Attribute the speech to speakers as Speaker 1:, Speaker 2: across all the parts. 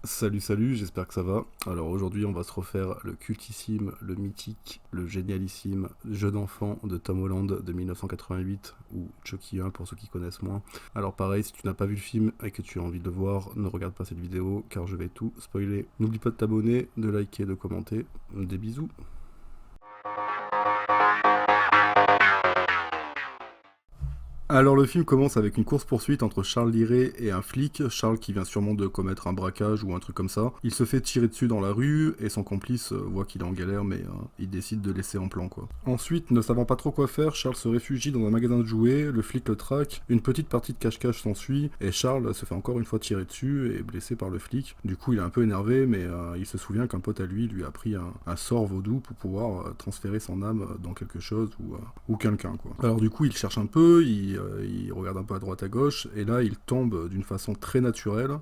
Speaker 1: Salut, j'espère que ça va. Alors aujourd'hui, on va se refaire le cultissime, le mythique, le génialissime jeu d'enfant de Tom Holland de 1988, ou Chucky 1 pour ceux qui connaissent moins. Alors pareil, si tu n'as pas vu le film et que tu as envie de le voir, ne regarde pas cette vidéo car je vais tout spoiler. N'oublie pas de t'abonner, de liker, de commenter. Des bisous. Alors le film commence avec une course-poursuite entre Charles Liré et un flic, Charles qui vient sûrement de commettre un braquage ou un truc comme ça. Il se fait tirer dessus dans la rue et son complice voit qu'il est en galère mais il décide de laisser en plan quoi. Ensuite, ne savant pas trop quoi faire, Charles se réfugie dans un magasin de jouets, le flic le traque, une petite partie de cache-cache s'ensuit et Charles se fait encore une fois tirer dessus et est blessé par le flic. Du coup il est un peu énervé mais il se souvient qu'un pote à lui a appris un sort vaudou pour pouvoir transférer son âme dans quelque chose ou quelqu'un quoi. Alors du coup il cherche un peu, il regarde un peu à droite à gauche, et là il tombe d'une façon très naturelle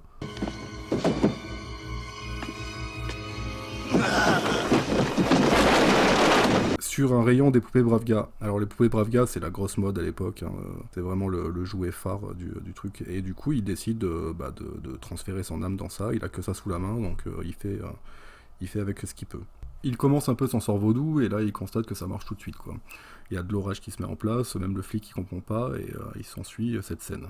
Speaker 1: sur un rayon des poupées Bravga. Alors les poupées Bravga c'est la grosse mode à l'époque, hein, c'est vraiment le jouet phare du truc, et du coup il décide de transférer son âme dans ça, il a que ça sous la main, donc il fait avec ce qu'il peut. Il commence un peu son sort vaudou et là il constate que ça marche tout de suite quoi. Il y a de l'orage qui se met en place, même le flic il comprend pas et il s'ensuit cette scène.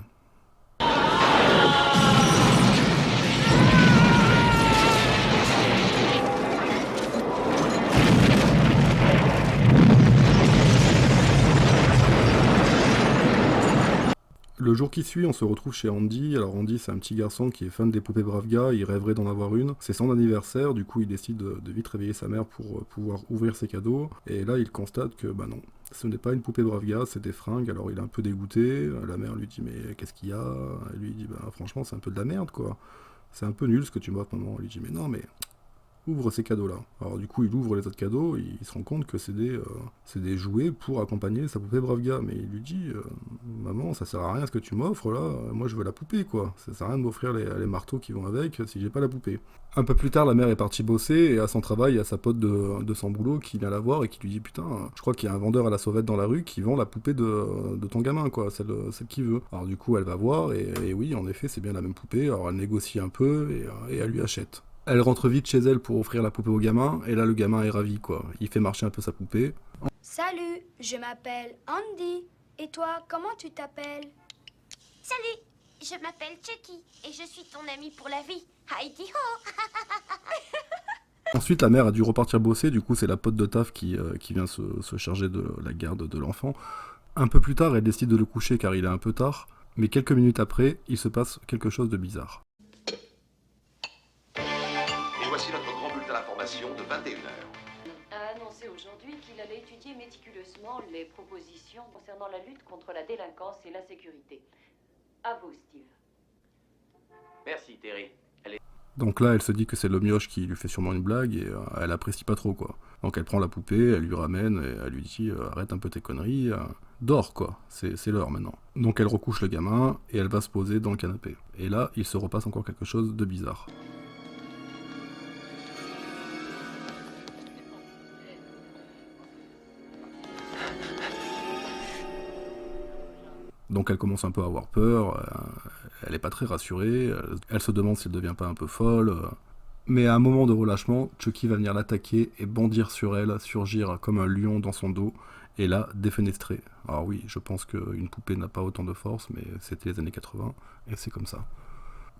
Speaker 1: Le jour qui suit, on se retrouve chez Andy. Alors Andy, c'est un petit garçon qui est fan des poupées Bravga, il rêverait d'en avoir une. C'est son anniversaire, du coup il décide de vite réveiller sa mère pour pouvoir ouvrir ses cadeaux. Et là il constate que bah non, ce n'est pas une poupée Bravga, c'est des fringues. Alors il est un peu dégoûté, la mère lui dit mais qu'est-ce qu'il y a? Et lui il dit bah franchement c'est un peu de la merde quoi. C'est un peu nul ce que tu m'offres maman. Il lui dit mais non mais ouvre ces cadeaux-là. Alors du coup, il ouvre les autres cadeaux, il se rend compte que c'est des jouets pour accompagner sa poupée Bravga. Mais il lui dit, maman, ça sert à rien ce que tu m'offres là, moi je veux la poupée quoi. Ça sert à rien de m'offrir les marteaux qui vont avec si j'ai pas la poupée. Un peu plus tard, la mère est partie bosser et à son travail, il y a sa pote de son boulot qui vient la voir et qui lui dit putain, je crois qu'il y a un vendeur à la sauvette dans la rue qui vend la poupée de ton gamin quoi, celle qu'il veut. Alors du coup, elle va voir et oui, en effet, c'est bien la même poupée. Alors elle négocie un peu et elle lui achète. Elle rentre vite chez elle pour offrir la poupée au gamin, et là le gamin est ravi quoi. Il fait marcher un peu sa poupée.
Speaker 2: Salut, je m'appelle Andy. Et toi, comment tu t'appelles?
Speaker 3: Salut, je m'appelle Chucky et je suis ton ami pour la vie. Heidi ho.
Speaker 1: Ensuite la mère a dû repartir bosser, du coup c'est la pote de taf qui vient se charger de la garde de l'enfant. Un peu plus tard elle décide de le coucher car il est un peu tard, mais quelques minutes après il se passe quelque chose de bizarre.
Speaker 4: Et voici notre grand bulletin d'information de 21h.
Speaker 5: A annoncé aujourd'hui qu'il allait étudier méticuleusement les propositions concernant la lutte contre la délinquance et l'insécurité. À vous, Steve.
Speaker 6: Merci, Terry.
Speaker 1: Donc là elle se dit que c'est le mioche qui lui fait sûrement une blague et elle apprécie pas trop quoi. Donc elle prend la poupée, elle lui ramène et elle lui dit arrête un peu tes conneries, dors quoi, c'est l'heure maintenant. Donc elle recouche le gamin et elle va se poser dans le canapé. Et là il se repasse encore quelque chose de bizarre. Donc elle commence un peu à avoir peur, elle est pas très rassurée, elle se demande si elle devient pas un peu folle. Mais à un moment de relâchement, Chucky va venir l'attaquer et bondir sur elle, surgir comme un lion dans son dos, et la défenestrer. Alors oui, je pense qu'une poupée n'a pas autant de force, mais c'était les années 80, et c'est comme ça.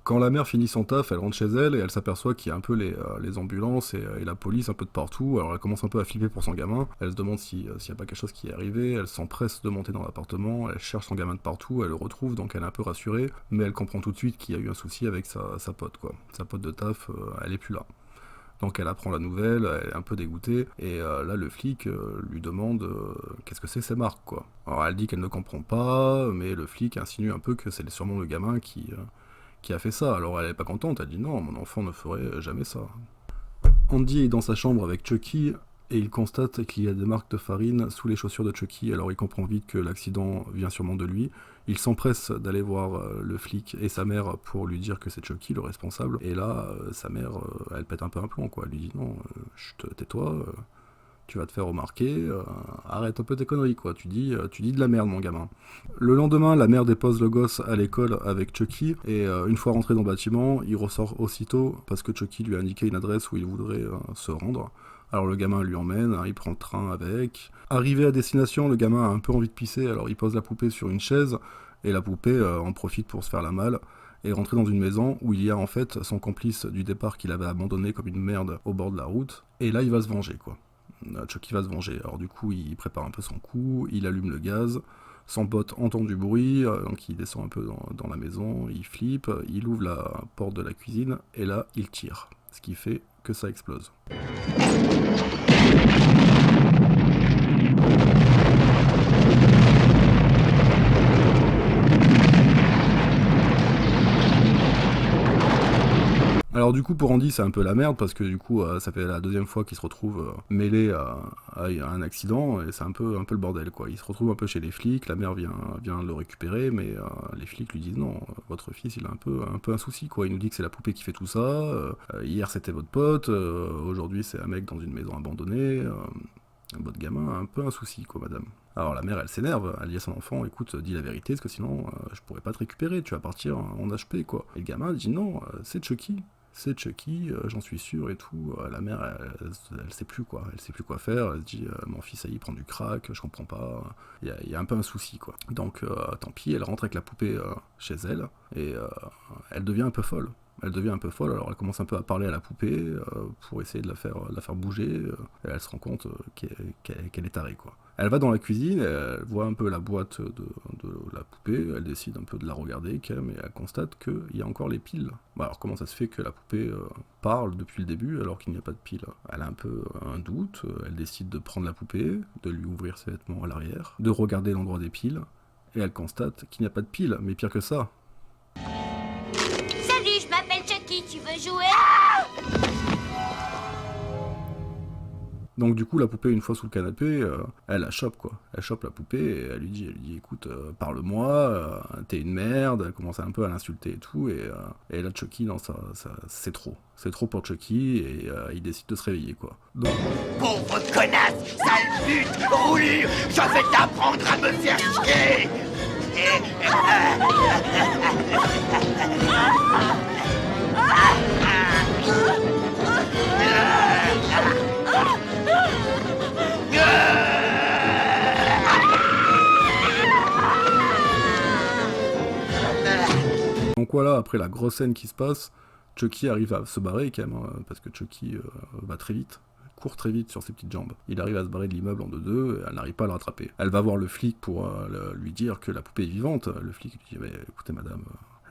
Speaker 1: Quand la mère finit son taf, elle rentre chez elle et elle s'aperçoit qu'il y a un peu les ambulances et la police un peu de partout. Alors elle commence un peu à flipper pour son gamin. Elle se demande s'il n'y a pas quelque chose qui est arrivé. Elle s'empresse de monter dans l'appartement. Elle cherche son gamin de partout. Elle le retrouve, donc elle est un peu rassurée. Mais elle comprend tout de suite qu'il y a eu un souci avec sa pote, quoi. Sa pote de taf, elle est plus là. Donc elle apprend la nouvelle, elle est un peu dégoûtée, et là le flic lui demande qu'est-ce que c'est ces marques quoi. Alors elle dit qu'elle ne comprend pas, mais le flic insinue un peu que c'est sûrement le gamin qui a fait ça. Alors elle est pas contente, elle dit non, mon enfant ne ferait jamais ça. Andy est dans sa chambre avec Chucky et il constate qu'il y a des marques de farine sous les chaussures de Chucky, alors il comprend vite que l'accident vient sûrement de lui. Il s'empresse d'aller voir le flic et sa mère pour lui dire que c'est Chucky le responsable, et là sa mère elle pète un peu un plomb quoi, elle lui dit non, chut, tais-toi, tu vas te faire remarquer, arrête un peu tes conneries, quoi, tu dis de la merde, mon gamin. Le lendemain, la mère dépose le gosse à l'école avec Chucky, et une fois rentré dans le bâtiment, il ressort aussitôt, parce que Chucky lui a indiqué une adresse où il voudrait se rendre. Alors le gamin lui emmène, il prend le train avec. Arrivé à destination, le gamin a un peu envie de pisser, alors il pose la poupée sur une chaise, et la poupée en profite pour se faire la malle, et rentrer dans une maison où il y a en fait son complice du départ qu'il avait abandonné comme une merde au bord de la route, et là il va se venger, quoi. Chucky va se venger, alors du coup il prépare un peu son coup, il allume le gaz, son pote entend du bruit, donc il descend un peu dans la maison, il flippe, il ouvre la porte de la cuisine, et là il tire, ce qui fait que ça explose. Alors du coup pour Andy c'est un peu la merde parce que du coup ça fait la deuxième fois qu'il se retrouve mêlé à un accident et c'est un peu le bordel, quoi. Il se retrouve un peu chez les flics, la mère vient le récupérer, mais les flics lui disent non, votre fils il a un peu un souci, quoi. Il nous dit que c'est la poupée qui fait tout ça, hier c'était votre pote, aujourd'hui c'est un mec dans une maison abandonnée, votre gamin a un peu un souci, quoi, madame. Alors la mère elle s'énerve, elle dit à son enfant, écoute, dis la vérité parce que sinon je pourrais pas te récupérer, tu vas partir en HP, quoi. Et le gamin dit non, c'est Chucky. C'est Chucky, j'en suis sûr et tout. La mère, elle sait plus quoi, elle sait plus quoi faire. Elle se dit, mon fils, il prend du crack, je comprends pas. Il y a un peu un souci, quoi. Donc, tant pis, elle rentre avec la poupée chez elle et elle devient un peu folle. Alors elle commence un peu à parler à la poupée pour essayer de la faire bouger. Et elle se rend compte qu'elle est tarée, quoi. Elle va dans la cuisine, elle voit un peu la boîte de la poupée, elle décide un peu de la regarder, mais elle constate qu'il y a encore les piles. Bon, alors comment ça se fait que la poupée parle depuis le début alors qu'il n'y a pas de piles? Elle a un peu un doute, elle décide de prendre la poupée, de lui ouvrir ses vêtements à l'arrière, de regarder l'endroit des piles, et elle constate qu'il n'y a pas de piles, mais pire que ça.
Speaker 3: Salut, je m'appelle Chucky, tu veux jouer?
Speaker 1: Donc du coup la poupée une fois sous le canapé, elle la chope, quoi. Elle chope la poupée et elle lui dit écoute, parle-moi, t'es une merde, elle commence un peu à l'insulter et tout, et là Chucky, non, ça c'est trop pour Chucky, et il décide de se réveiller, quoi. Donc...
Speaker 7: Pauvre connasse, sale pute, roulure, je vais t'apprendre à me faire chier.
Speaker 1: Donc voilà, après la grosse scène qui se passe, Chucky arrive à se barrer quand même, parce que Chucky va très vite, court très vite sur ses petites jambes. Il arrive à se barrer de l'immeuble en deux, et elle n'arrive pas à le rattraper. Elle va voir le flic pour lui dire que la poupée est vivante. Le flic lui dit, mais écoutez madame,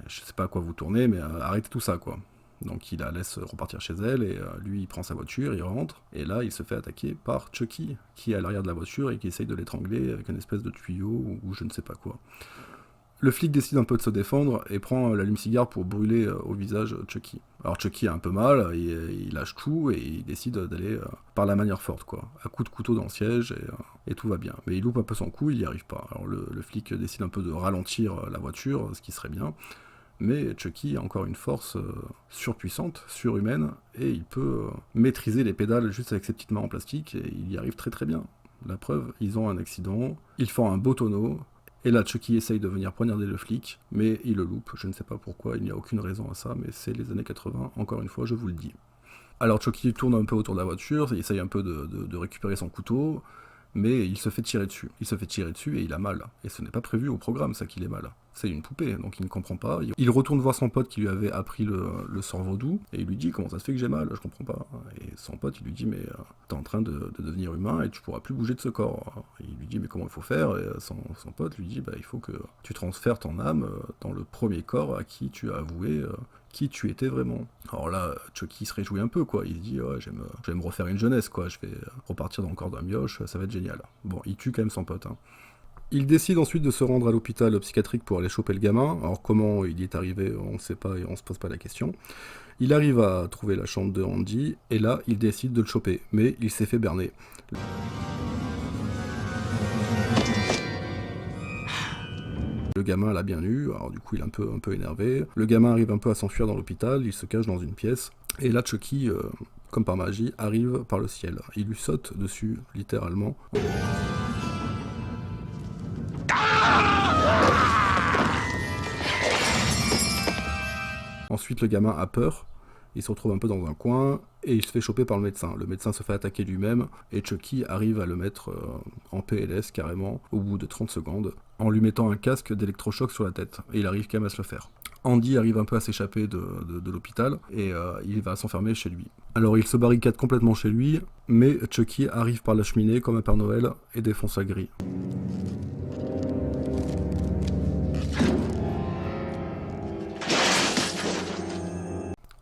Speaker 1: je sais pas à quoi vous tournez, mais arrêtez tout ça, quoi. Donc il la laisse repartir chez elle, et lui il prend sa voiture, il rentre, et là il se fait attaquer par Chucky, qui est à l'arrière de la voiture et qui essaye de l'étrangler avec une espèce de tuyau ou je ne sais pas quoi. Le flic décide un peu de se défendre et prend l'allume-cigare pour brûler au visage Chucky. Alors Chucky a un peu mal, il lâche tout et il décide d'aller par la manière forte, quoi. À coups de couteau dans le siège et tout va bien. Mais il loupe un peu son coup, il n'y arrive pas. Alors le flic décide un peu de ralentir la voiture, ce qui serait bien. Mais Chucky a encore une force surpuissante, surhumaine, et il peut maîtriser les pédales juste avec ses petites mains en plastique, et il y arrive très très bien. La preuve, ils ont un accident, ils font un beau tonneau, et là Chucky essaye de venir poignarder le flic, mais il le loupe, je ne sais pas pourquoi, il n'y a aucune raison à ça, mais c'est les années 80, encore une fois, je vous le dis. Alors Chucky tourne un peu autour de la voiture, il essaye un peu de récupérer son couteau, mais il se fait tirer dessus. Et il a mal. Et ce n'est pas prévu au programme, ça, qu'il ait mal. C'est une poupée, donc il ne comprend pas. Il retourne voir son pote qui lui avait appris le sort vaudou, et il lui dit, comment ça se fait que j'ai mal, je comprends pas. Et son pote, il lui dit, mais t'es en train de devenir humain et tu pourras plus bouger de ce corps. Et il lui dit, mais comment il faut faire? Et son pote lui dit, il faut que tu transfères ton âme dans le premier corps à qui tu as avoué qui tu étais vraiment. Alors là, Chucky se réjouit un peu, quoi. Il se dit, ouais, je vais me refaire une jeunesse, quoi. Je vais repartir dans le corps d'un mioche, ça va être génial. Bon, il tue quand même son pote, hein. Il décide ensuite de se rendre à l'hôpital psychiatrique pour aller choper le gamin. Alors comment il y est arrivé, on ne sait pas et on se pose pas la question. Il arrive à trouver la chambre de Andy, et là, il décide de le choper. Mais il s'est fait berner. Le gamin l'a bien eu, alors du coup il est un peu énervé. Le gamin arrive un peu à s'enfuir dans l'hôpital, il se cache dans une pièce. Et là Chucky comme par magie, arrive par le ciel. Il lui saute dessus, littéralement. Ensuite, le gamin a peur, il se retrouve un peu dans un coin, et il se fait choper par le médecin. Le médecin se fait attaquer lui-même, et Chucky arrive à le mettre en PLS carrément, au bout de 30 secondes, en lui mettant un casque d'électrochoc sur la tête. Et il arrive quand même à se le faire. Andy arrive un peu à s'échapper de l'hôpital, et il va s'enfermer chez lui. Alors il se barricade complètement chez lui, mais Chucky arrive par la cheminée comme un Père Noël, et défonce la grille.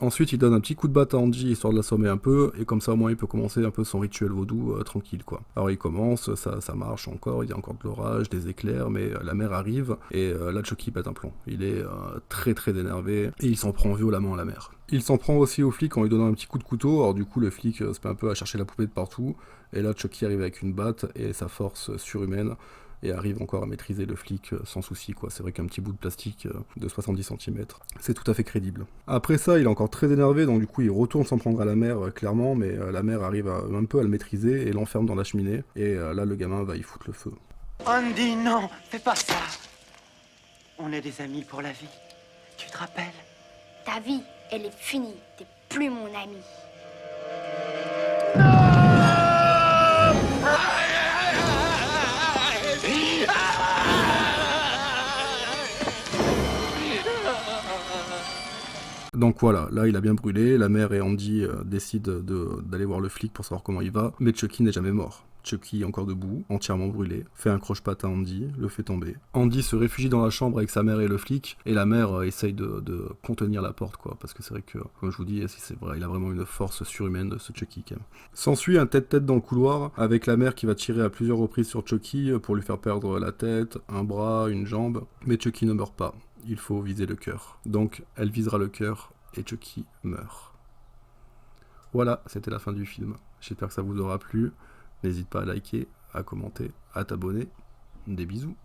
Speaker 1: Ensuite, il donne un petit coup de batte à Andy histoire de l'assommer un peu, et comme ça au moins il peut commencer un peu son rituel vaudou tranquille quoi. Alors il commence, ça marche encore, il y a encore de l'orage, des éclairs, mais la mère arrive, et là Chucky pète un plomb. Il est très très énervé, et il s'en prend violemment à la mère. Il s'en prend aussi au flic en lui donnant un petit coup de couteau, alors du coup le flic se met un peu à chercher la poupée de partout, et là Chucky arrive avec une batte et sa force surhumaine, et arrive encore à maîtriser le flic sans souci quoi. C'est vrai qu'un petit bout de plastique de 70 cm, c'est tout à fait crédible. Après ça, il est encore très énervé, donc du coup il retourne s'en prendre à la mère clairement, mais la mère arrive un peu à le maîtriser et l'enferme dans la cheminée, et là le gamin va y foutre le feu.
Speaker 7: Andy, non, fais pas ça. On est des amis pour la vie. Tu te rappelles?
Speaker 2: Ta vie, elle est finie. T'es plus mon ami.
Speaker 1: Donc voilà, là il a bien brûlé, la mère et Andy décident d'aller voir le flic pour savoir comment il va, mais Chucky n'est jamais mort. Chucky est encore debout, entièrement brûlé, fait un croche-patte à Andy, le fait tomber. Andy se réfugie dans la chambre avec sa mère et le flic, et la mère essaye de contenir la porte, quoi, parce que c'est vrai que, comme je vous dis, c'est vrai, il a vraiment une force surhumaine, ce Chucky, quand même. S'ensuit un tête-tête dans le couloir, avec la mère qui va tirer à plusieurs reprises sur Chucky pour lui faire perdre la tête, un bras, une jambe, mais Chucky ne meurt pas. Il faut viser le cœur. Donc, elle visera le cœur, et Chucky meurt. Voilà, c'était la fin du film. J'espère que ça vous aura plu. N'hésite pas à liker, à commenter, à t'abonner. Des bisous.